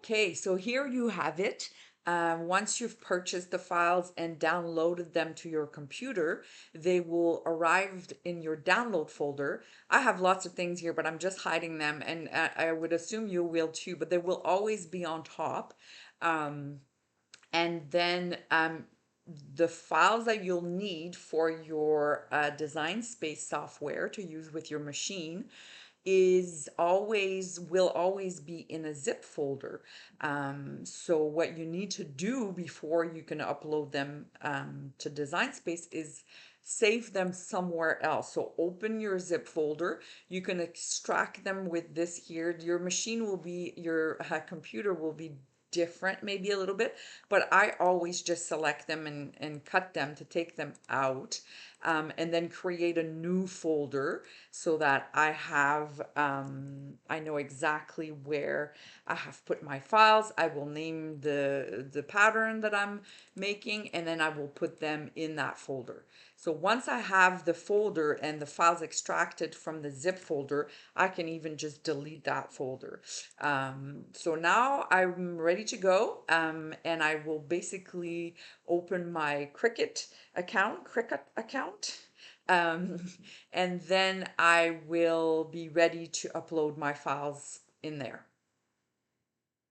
Okay, so here you have it. Once you've purchased the files and downloaded them to your computer, they will arrive in your download folder. I have lots of things here, but I'm just hiding them, and I would assume you will too, but they will always be on top. Um, and then the files that you'll need for your design space software to use with your machine will always be in a zip folder. So what you need to do before you can upload them to Design Space is save them somewhere else. So open your zip folder. You can extract them with this here. Your computer will be different maybe a little bit, but I always just select them and cut them to take them out, and then create a new folder so that I know exactly where I have put my files. I will name the pattern that I'm making, and then I will put them in that folder. So once I have the folder and the files extracted from the zip folder, I can even just delete that folder. So now I'm ready to go, and I will basically open my CRICUT account, um, and then I will be ready to upload my files in there.